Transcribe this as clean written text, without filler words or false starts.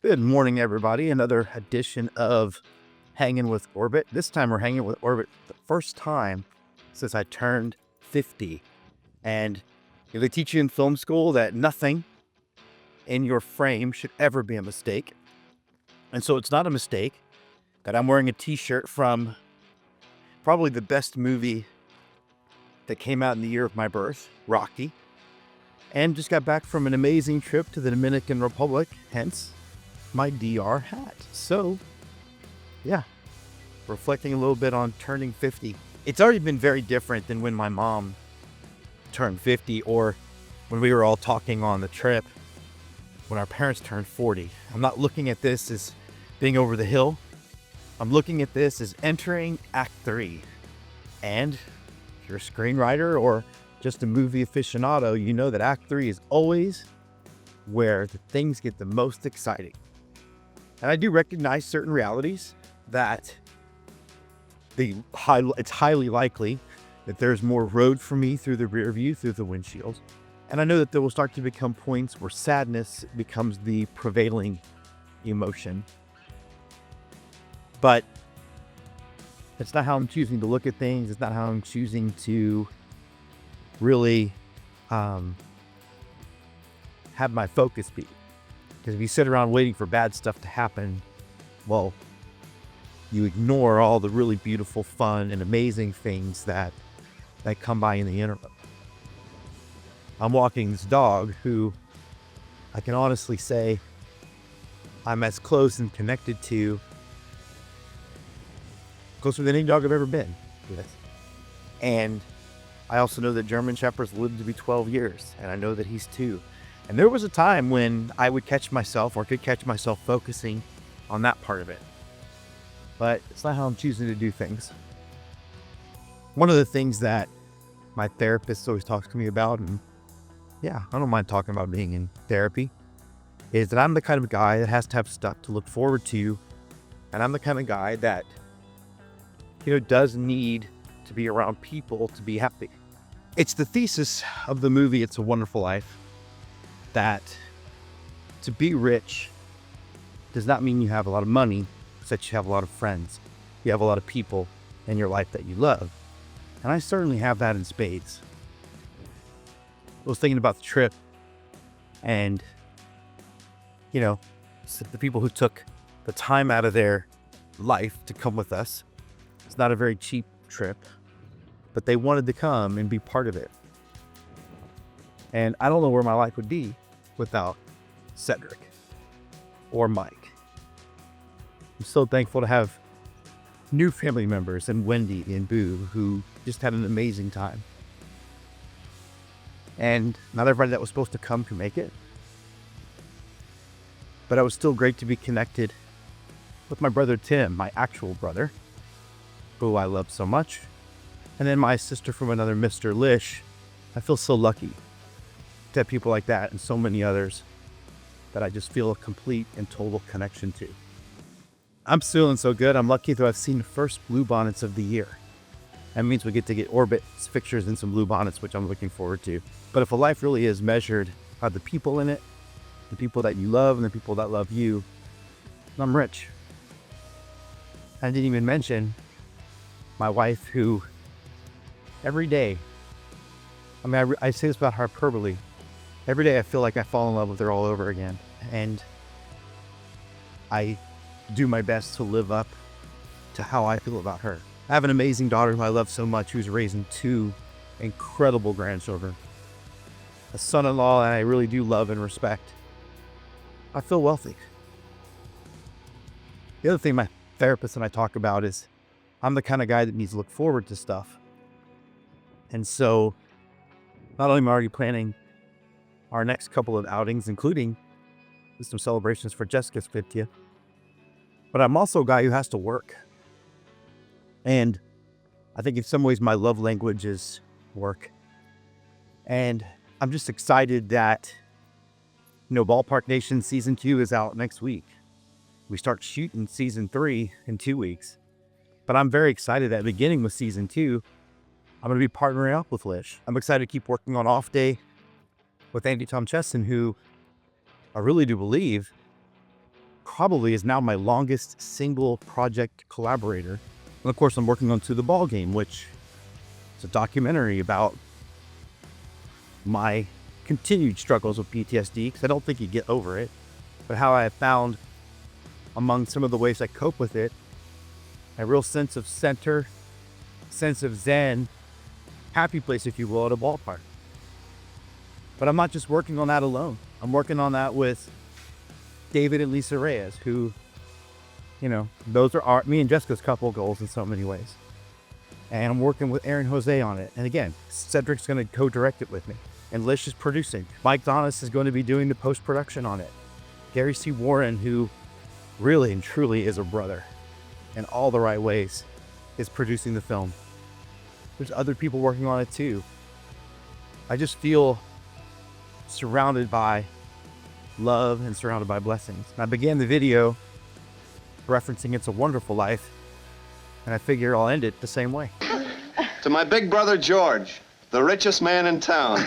Good morning, everybody. Another edition of Hanging with Orbit. This time we're hanging with Orbit for the first time since I turned 50. And they teach you in film school that nothing in your frame should ever be a mistake. And so it's not a mistake that I'm wearing a t-shirt from probably the best movie that came out in the year of my birth, Rocky. And just got back from an amazing trip to the Dominican Republic, hence my DR hat. So, yeah, reflecting a little bit on turning 50. It's already been very different than when my mom turned 50 or when we were all talking on the trip when our parents turned 40. I'm not looking at this as being over the hill. I'm looking at this as entering Act 3. And if you're a screenwriter or just a movie aficionado, you know that Act 3 is always where the things get the most exciting. And I do recognize certain realities that it's highly likely that there's more road for me through the rear view, through the windshield. And I know that there will start to become points where sadness becomes the prevailing emotion. But it's not how I'm choosing to look at things. It's not how I'm choosing to really have my focus be. Because if you sit around waiting for bad stuff to happen, well, you ignore all the really beautiful, fun, and amazing things that come by in the interim. I'm walking this dog who I can honestly say I'm as close and connected to, closer than any dog I've ever been with. And I also know that German Shepherds live to be 12 years, and I know that he's 2. And there was a time when I would catch myself or could catch myself focusing on that part of it. But it's not how I'm choosing to do things. One of the things that my therapist always talks to me about, and yeah, I don't mind talking about being in therapy, is that I'm the kind of guy that has to have stuff to look forward to. And I'm the kind of guy that, does need to be around people to be happy. It's the thesis of the movie It's a Wonderful Life that to be rich does not mean you have a lot of money, it's that you have a lot of friends. You have a lot of people in your life that you love. And I certainly have that in spades. I was thinking about the trip and, the people who took the time out of their life to come with us. It's not a very cheap trip, but they wanted to come and be part of it. And I don't know where my life would be without Cedric or Mike. I'm so thankful to have new family members and Wendy and Boo who just had an amazing time. And not everybody that was supposed to come could make it. But it was still great to be connected with my brother Tim, my actual brother, who I love so much. And then my sister from another Mr. Lish. I feel so lucky to have people like that and so many others that I just feel a complete and total connection to. I'm feeling so good. I'm lucky that I've seen the first bluebonnets of the year. That means we get to get Orbit's pictures in some bluebonnets, which I'm looking forward to. But if a life really is measured by the people in it, the people that you love and the people that love you, I'm rich. I didn't even mention my wife, who every day, I say this about hyperbole, every day I feel like I fall in love with her all over again. And I do my best to live up to how I feel about her. I have an amazing daughter who I love so much, who's raising 2 incredible grandchildren. A son-in-law that I really do love and respect. I feel wealthy. The other thing my therapist and I talk about is I'm the kind of guy that needs to look forward to stuff. And so not only am I already planning our next couple of outings, including some celebrations for Jessica's 50th, but I'm also a guy who has to work. And I think in some ways my love language is work. And I'm just excited that, Ballpark Nation Season 2 is out next week. We start shooting Season 3 in 2 weeks. But I'm very excited that beginning with Season 2, I'm going to be partnering up with Lish. I'm excited to keep working on Off Day with Andy Tom Chesson, who I really do believe probably is now my longest single project collaborator. And of course, I'm working on To the Ball Game, which is a documentary about my continued struggles with PTSD, because I don't think you get over it, but how I have found, among some of the ways I cope with it, a real sense of center, sense of zen, happy place, if you will, at a ballpark. But I'm not just working on that alone. I'm working on that with David and Lisa Reyes, who, you know, those are me and Jessica's couple goals in so many ways. And I'm working with Aaron Jose on it. And again, Cedric's going to co-direct it with me. And Lish is producing. Mike Donis is going to be doing the post-production on it. Gary C. Warren, who really and truly is a brother in all the right ways, is producing the film. There's other people working on it too. I just feel surrounded by love and surrounded by blessings. And I began the video referencing It's a Wonderful Life, and I figure I'll end it the same way. To my big brother George, the richest man in town.